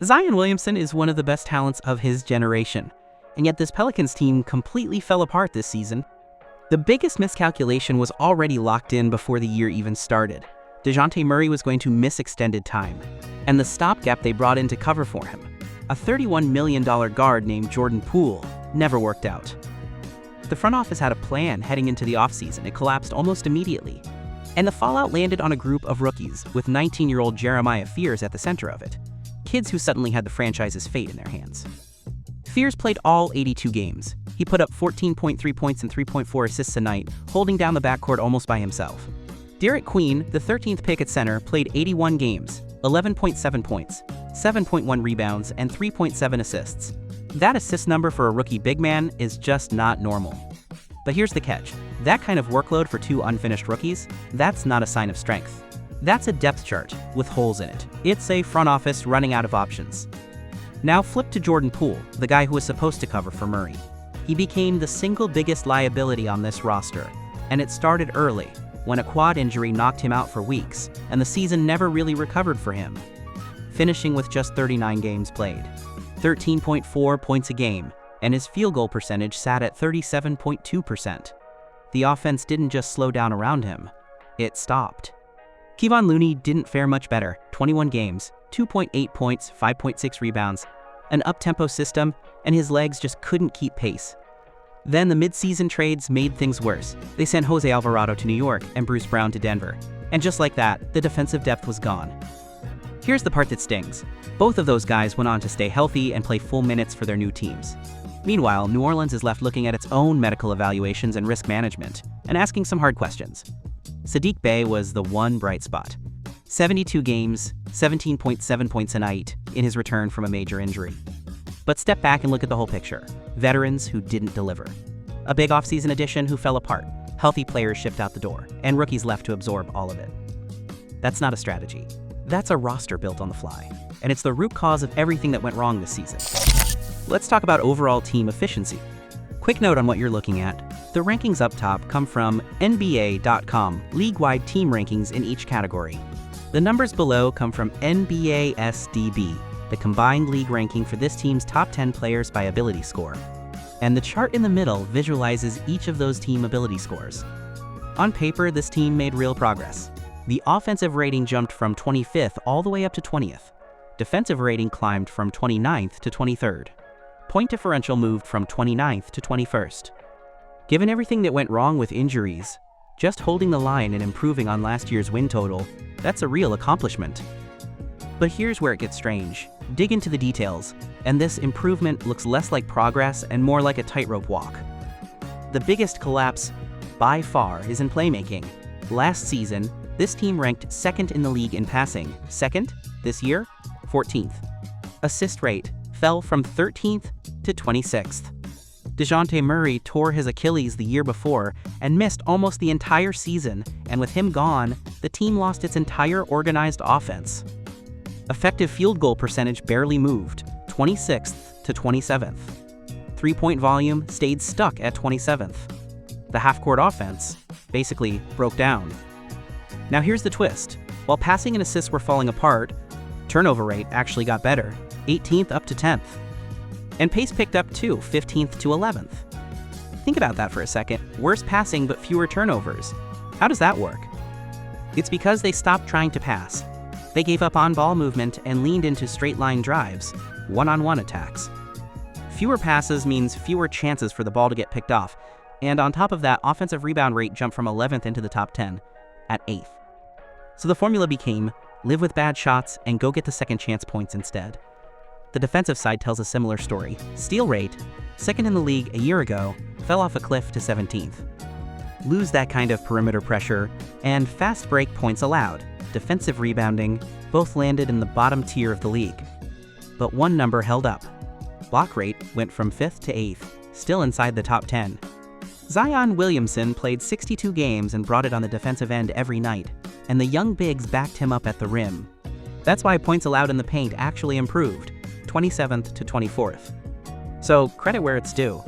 Zion Williamson is one of the best talents of his generation, and yet this Pelicans team completely fell apart this season. The biggest miscalculation was already locked in before the year even started. Dejounte Murray was going to miss extended time, and the stopgap they brought in to cover for him, a $31 million guard named Jordan Poole, never worked out. The front office had a plan heading into the offseason. It collapsed almost immediately, and the fallout landed on a group of rookies with 19-year-old Jeremiah Fears at the center of it. Kids who suddenly had the franchise's fate in their hands. Fears played all 82 games. He put up 14.3 points and 3.4 assists a night, holding down the backcourt almost by himself. Derik Queen, the 13th pick at center, played 81 games, 11.7 points, 7.1 rebounds, and 3.7 assists. That assist number for a rookie big man is just not normal. But here's the catch. That kind of workload for two unfinished rookies, that's not a sign of strength. That's a depth chart with holes in it. It's a front office running out of options. Now flip to Jordan Poole, the guy who was supposed to cover for Murray. He became the single biggest liability on this roster, and it started early, when a quad injury knocked him out for weeks, and the season never really recovered for him, finishing with just 39 games played, 13.4 points a game, and his field goal percentage sat at 37.2%. The offense didn't just slow down around him, it stopped. Kevon Looney didn't fare much better, 21 games, 2.8 points, 5.6 rebounds, an up-tempo system, and his legs just couldn't keep pace. Then the mid-season trades made things worse. They sent Jose Alvarado to New York and Bruce Brown to Denver. And just like that, the defensive depth was gone. Here's the part that stings. Both of those guys went on to stay healthy and play full minutes for their new teams. Meanwhile, New Orleans is left looking at its own medical evaluations and risk management, and asking some hard questions. Saddiq Bey was the one bright spot. 72 games, 17.7 points a night in his return from a major injury. But step back and look at the whole picture. Veterans who didn't deliver. A big offseason addition who fell apart. Healthy players shipped out the door, and rookies left to absorb all of it. That's not a strategy. That's a roster built on the fly, and it's the root cause of everything that went wrong this season. Let's talk about overall team efficiency. Quick note on what you're looking at. The rankings up top come from NBA.com, league-wide team rankings in each category. The numbers below come from NBASDB, the combined league ranking for this team's top 10 players by ability score. And the chart in the middle visualizes each of those team ability scores. On paper, this team made real progress. The offensive rating jumped from 25th all the way up to 20th. Defensive rating climbed from 29th to 23rd. Point differential moved from 29th to 21st. Given everything that went wrong with injuries, just holding the line and improving on last year's win total, that's a real accomplishment. But here's where it gets strange. Dig into the details, and this improvement looks less like progress and more like a tightrope walk. The biggest collapse, by far, is in playmaking. Last season, this team ranked second in the league in passing. Second, this year, 14th. Assist rate fell from 13th to 26th. Dejounte Murray tore his Achilles the year before and missed almost the entire season, and with him gone, the team lost its entire organized offense. Effective field goal percentage barely moved, 26th to 27th. Three-point volume stayed stuck at 27th. The half-court offense basically broke down. Now here's the twist. While passing and assists were falling apart, turnover rate actually got better, 18th up to 10th. And pace picked up too, 15th to 11th. Think about that for a second. Worse passing but fewer turnovers. How does that work? It's because they stopped trying to pass. They gave up on-ball movement and leaned into straight-line drives, one-on-one attacks. Fewer passes means fewer chances for the ball to get picked off, and on top of that, offensive rebound rate jumped from 11th into the top 10 at 8th. So the formula became, live with bad shots and go get the second chance points instead. The defensive side tells a similar story. Steal rate, second in the league a year ago, fell off a cliff to 17th. Lose that kind of perimeter pressure, and fast break points allowed, defensive rebounding, both landed in the bottom tier of the league. But one number held up. Block rate went from 5th to 8th, still inside the top 10. Zion Williamson played 62 games and brought it on the defensive end every night, and the young bigs backed him up at the rim. That's why points allowed in the paint actually improved, 27th to 24th. So credit where it's due.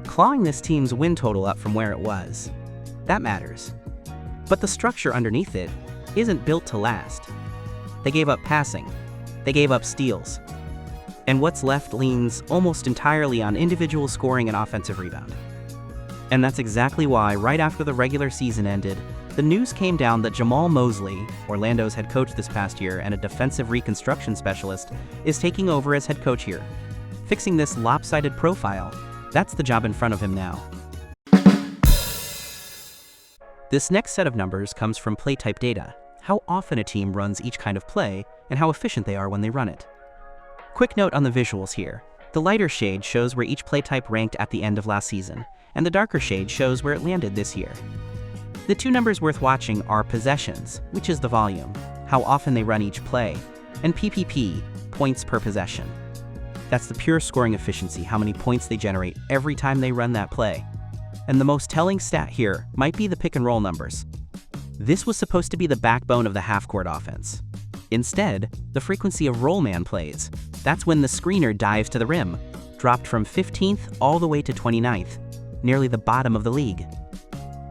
Clawing this team's win total up from where it was. That matters. But the structure underneath it isn't built to last. They gave up passing. They gave up steals. and what's left leans almost entirely on individual scoring and offensive rebound. And that's exactly why, right after the regular season ended, the news came down that Jamahl Mosley, Orlando's head coach this past year and a defensive reconstruction specialist, is taking over as head coach here. Fixing this lopsided profile, that's the job in front of him now. This next set of numbers comes from play type data, how often a team runs each kind of play and how efficient they are when they run it. Quick note on the visuals here. The lighter shade shows where each play type ranked at the end of last season, and the darker shade shows where it landed this year. The two numbers worth watching are possessions, which is the volume, how often they run each play, and PPP, points per possession. That's the pure scoring efficiency, how many points they generate every time they run that play. And the most telling stat here might be the pick and roll numbers. This was supposed to be the backbone of the half-court offense. Instead, the frequency of roll man plays, that's when the screener dives to the rim, dropped from 15th all the way to 29th, nearly the bottom of the league.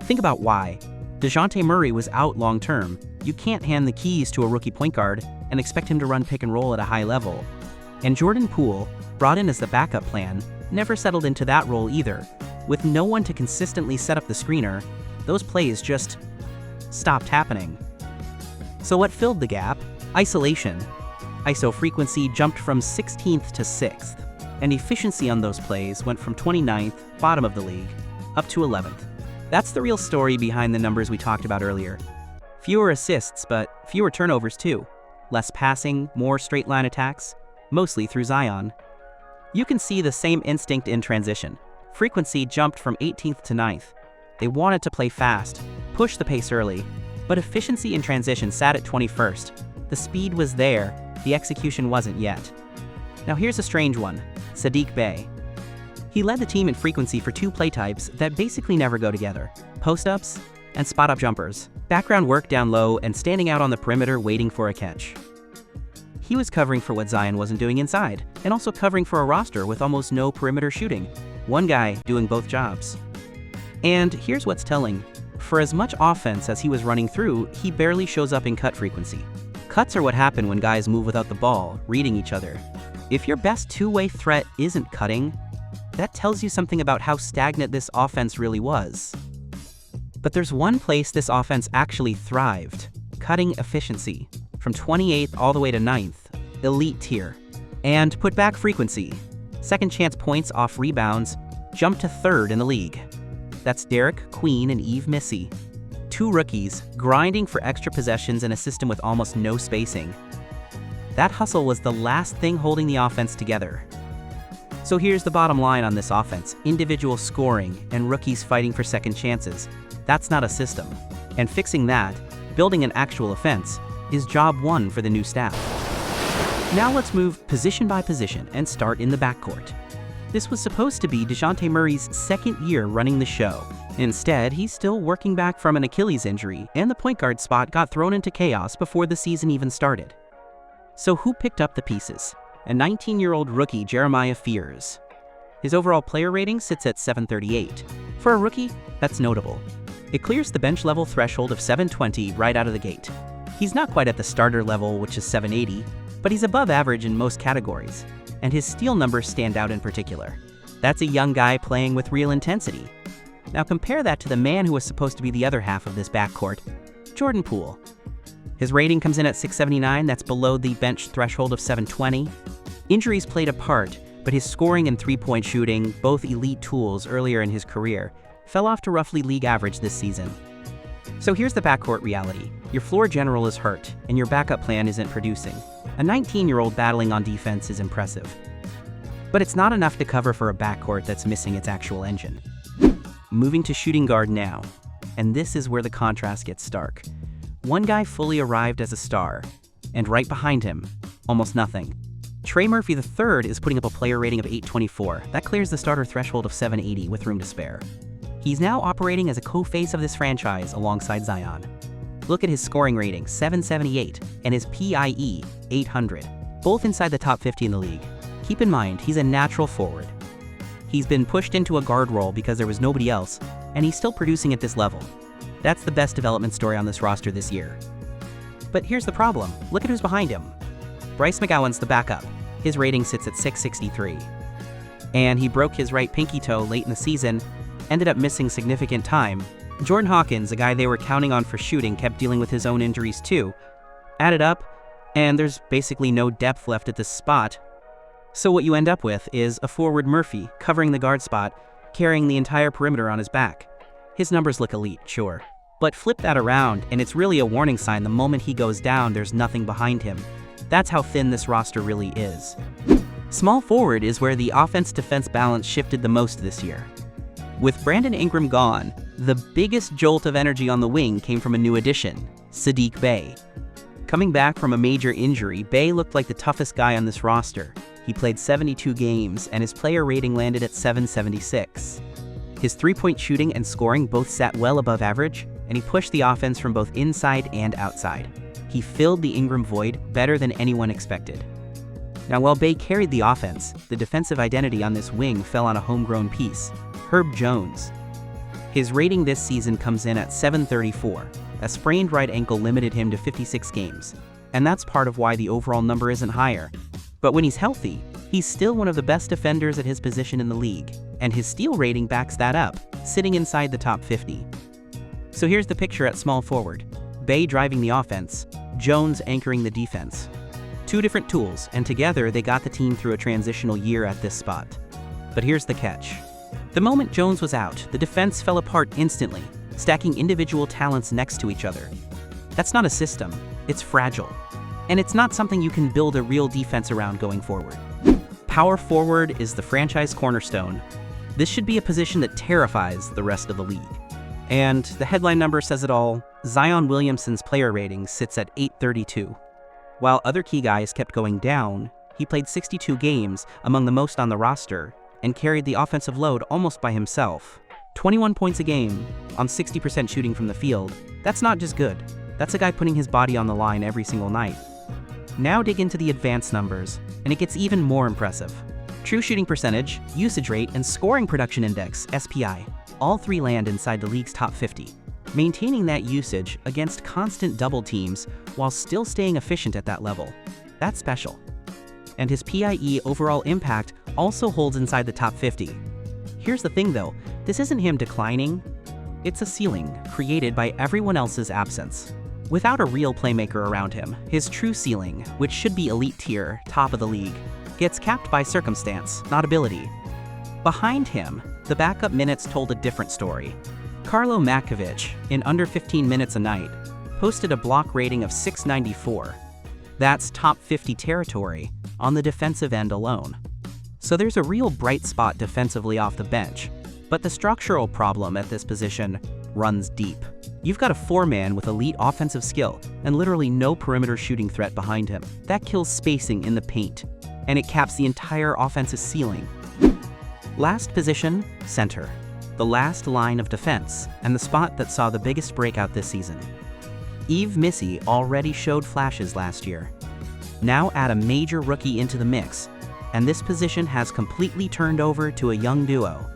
Think about why. Dejounte Murray was out long-term. You can't hand the keys to a rookie point guard and expect him to run pick and roll at a high level. And Jordan Poole, brought in as the backup plan, never settled into that role either. With no one to consistently set up the screener, those plays just stopped happening. So what filled the gap? Isolation. ISO frequency jumped from 16th to 6th, and efficiency on those plays went from 29th, bottom of the league, up to 11th. That's the real story behind the numbers we talked about earlier. Fewer assists, but fewer turnovers too. Less passing, more straight line attacks, mostly through Zion. You can see the same instinct in transition. Frequency jumped from 18th to 9th. They wanted to play fast, push the pace early, but efficiency in transition sat at 21st. The speed was there, the execution wasn't yet. Now here's a strange one, Saddiq Bey. He led the team in frequency for two play types that basically never go together, post-ups and spot-up jumpers, background work down low and standing out on the perimeter waiting for a catch. He was covering for what Zion wasn't doing inside, and also covering for a roster with almost no perimeter shooting. One guy doing both jobs. And here's what's telling. For as much offense as he was running through, he barely shows up in cut frequency. Cuts are what happen when guys move without the ball, reading each other. If your best two-way threat isn't cutting, that tells you something about how stagnant this offense really was. But there's one place this offense actually thrived, cutting efficiency. From 28th all the way to 9th, elite tier. And put back frequency. Second chance points off rebounds, jumped to 3rd in the league. That's Derik Queen and Yves Missi. Two rookies, grinding for extra possessions in a system with almost no spacing. That hustle was the last thing holding the offense together. So here's the bottom line on this offense, individual scoring and rookies fighting for second chances. That's not a system. And fixing that, building an actual offense, is job one for the new staff. Now let's move position by position and start in the backcourt. This was supposed to be Dejounte Murray's second year running the show. Instead, he's still working back from an Achilles injury, and the point guard spot got thrown into chaos before the season even started. So who picked up the pieces? A 19-year-old rookie, Jeremiah Fears. His overall player rating sits at 738. For a rookie, that's notable. It clears the bench level threshold of 720 right out of the gate. He's not quite at the starter level, which is 780, but he's above average in most categories, and his steal numbers stand out in particular. That's a young guy playing with real intensity. Now compare that to the man who was supposed to be the other half of this backcourt, Jordan Poole. His rating comes in at 679, that's below the bench threshold of 720. Injuries played a part, but his scoring and three-point shooting, both elite tools earlier in his career, fell off to roughly league average this season. So here's the backcourt reality. Your floor general is hurt, and your backup plan isn't producing. A 19-year-old battling on defense is impressive. But it's not enough to cover for a backcourt that's missing its actual engine. Moving to shooting guard now. And this is where the contrast gets stark. One guy fully arrived as a star, and right behind him, almost nothing. Trey Murphy III is putting up a player rating of 824. That clears the starter threshold of 780 with room to spare. He's now operating as a co-face of this franchise alongside Zion. Look at his scoring rating, 778, and his PIE, 800, both inside the top 50 in the league. Keep in mind, he's a natural forward. He's been pushed into a guard role because there was nobody else, and he's still producing at this level. That's the best development story on this roster this year. But here's the problem. Look at who's behind him. Bryce McGowan's the backup. His rating sits at 663. And he broke his right pinky toe late in the season, ended up missing significant time. Jordan Hawkins, a guy they were counting on for shooting, kept dealing with his own injuries too. Added up, and there's basically no depth left at this spot. So what you end up with is a forward Murphy covering the guard spot, carrying the entire perimeter on his back. His numbers look elite, sure. But flip that around, and it's really a warning sign. The moment he goes down, there's nothing behind him. That's how thin this roster really is. Small forward is where the offense-defense balance shifted the most this year. With Brandon Ingram gone, the biggest jolt of energy on the wing came from a new addition, Saddiq Bey. Coming back from a major injury, Bey looked like the toughest guy on this roster. He played 72 games, and his player rating landed at 776. His three-point shooting and scoring both sat well above average, and he pushed the offense from both inside and outside. He filled the Ingram void better than anyone expected. Now, while Bey carried the offense, the defensive identity on this wing fell on a homegrown piece, Herb Jones. His rating this season comes in at 734. A sprained right ankle limited him to 56 games, and that's part of why the overall number isn't higher. But when he's healthy, he's still one of the best defenders at his position in the league, and his steal rating backs that up, sitting inside the top 50. So here's the picture at small forward. Bey driving the offense, Jones anchoring the defense. Two different tools, and together they got the team through a transitional year at this spot. But here's the catch. The moment Jones was out, the defense fell apart instantly, stacking individual talents next to each other. That's not a system, it's fragile. And it's not something you can build a real defense around going forward. Power forward is the franchise cornerstone. This should be a position that terrifies the rest of the league. And the headline number says it all. Zion Williamson's player rating sits at 832. While other key guys kept going down, he played 62 games, among the most on the roster, and carried the offensive load almost by himself. 21 points a game on 60% shooting from the field. That's not just good. That's a guy putting his body on the line every single night. Now dig into the advanced numbers, and it gets even more impressive. True shooting percentage, usage rate, and scoring production index, SPI, all three land inside the league's top 50. Maintaining that usage against constant double teams while still staying efficient at that level. That's special. And his PIE overall impact also holds inside the top 50. Here's the thing though, this isn't him declining. It's a ceiling created by everyone else's absence. Without a real playmaker around him, his true ceiling, which should be elite tier, top of the league, gets capped by circumstance, not ability. Behind him, the backup minutes told a different story. Carlo Matkovic, in under 15 minutes a night, posted a block rating of 694. That's top 50 territory on the defensive end alone. So there's a real bright spot defensively off the bench, but the structural problem at this position runs deep. You've got a four-man with elite offensive skill and literally no perimeter shooting threat behind him. That kills spacing in the paint, and it caps the entire offensive ceiling. Last position, center. The last line of defense, and the spot that saw the biggest breakout this season. Yves Missi already showed flashes last year. Now add a major rookie into the mix, and this position has completely turned over to a young duo.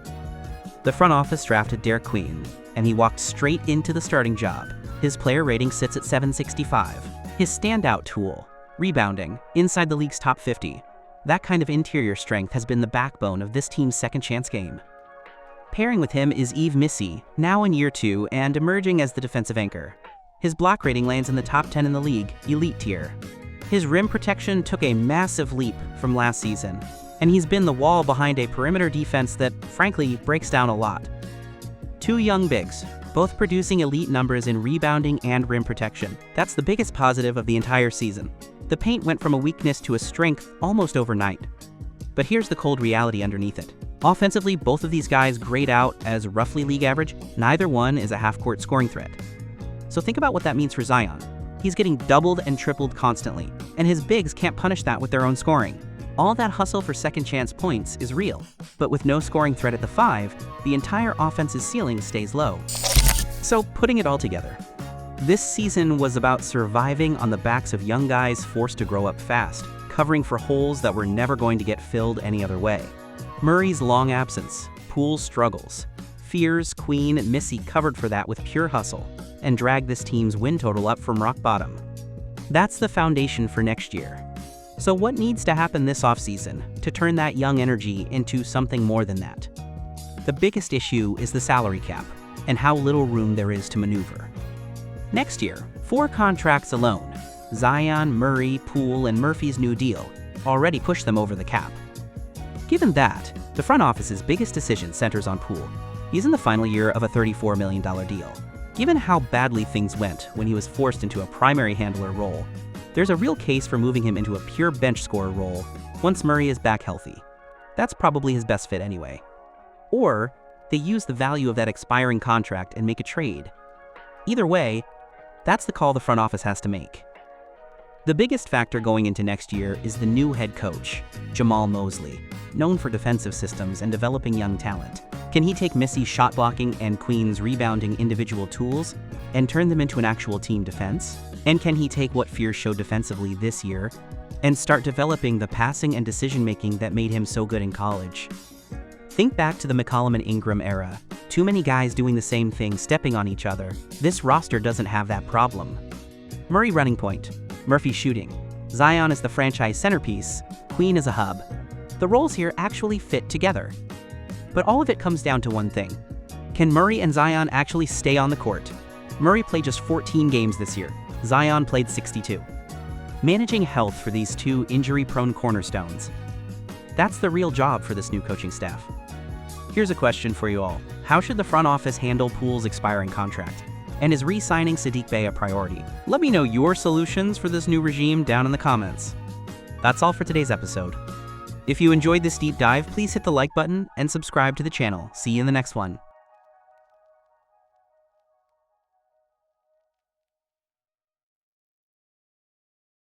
The front office drafted Derik Queen, and he walked straight into the starting job. His player rating sits at 765. His standout tool, rebounding, inside the league's top 50. That kind of interior strength has been the backbone of this team's second chance game. Pairing with him is Yves Missi, now in year 2 and emerging as the defensive anchor. His block rating lands in the top 10 in the league, elite tier. His rim protection took a massive leap from last season, and he's been the wall behind a perimeter defense that, frankly, breaks down a lot. Two young bigs, both producing elite numbers in rebounding and rim protection. That's the biggest positive of the entire season. The paint went from a weakness to a strength almost overnight. But here's the cold reality underneath it. Offensively, both of these guys grade out as roughly league average. Neither one is a half-court scoring threat. So think about what that means for Zion. He's getting doubled and tripled constantly, and his bigs can't punish that with their own scoring. All that hustle for second chance points is real, but with no scoring threat at the 5, the entire offense's ceiling stays low. So putting it all together, this season was about surviving on the backs of young guys forced to grow up fast, covering for holes that were never going to get filled any other way. Murray's long absence, Poole's struggles, Fears, Queen, and Missi covered for that with pure hustle and dragged this team's win total up from rock bottom. That's the foundation for next year. So what needs to happen this offseason to turn that young energy into something more than that? The biggest issue is the salary cap and how little room there is to maneuver. Next year, 4 contracts alone, Zion, Murray, Poole, and Murphy's new deal, already push them over the cap. Given that, the front office's biggest decision centers on Poole. He's in the final year of a $34 million deal. Given how badly things went when he was forced into a primary handler role, there's a real case for moving him into a pure bench scorer role once Murray is back healthy. That's probably his best fit anyway. Or they use the value of that expiring contract and make a trade. Either way, that's the call the front office has to make. The biggest factor going into next year is the new head coach, Jamahl Mosley, known for defensive systems and developing young talent. Can he take Missi's shot blocking and Queen's rebounding individual tools and turn them into an actual team defense? And can he take what Fears showed defensively this year and start developing the passing and decision-making that made him so good in college? Think back to the McCollum and Ingram era. Too many guys doing the same thing, stepping on each other. This roster doesn't have that problem. Murray running point, Murphy shooting, Zion is the franchise centerpiece, Queen is a hub. The roles here actually fit together. But all of it comes down to one thing. Can Murray and Zion actually stay on the court? Murray played just 14 games this year. Zion played 62. Managing health for these two injury-prone cornerstones. That's the real job for this new coaching staff. Here's a question for you all. How should the front office handle Poole's expiring contract? And is re-signing Saddiq Bey a priority? Let me know your solutions for this new regime down in the comments. That's all for today's episode. If you enjoyed this deep dive, please hit the like button and subscribe to the channel. See you in the next one.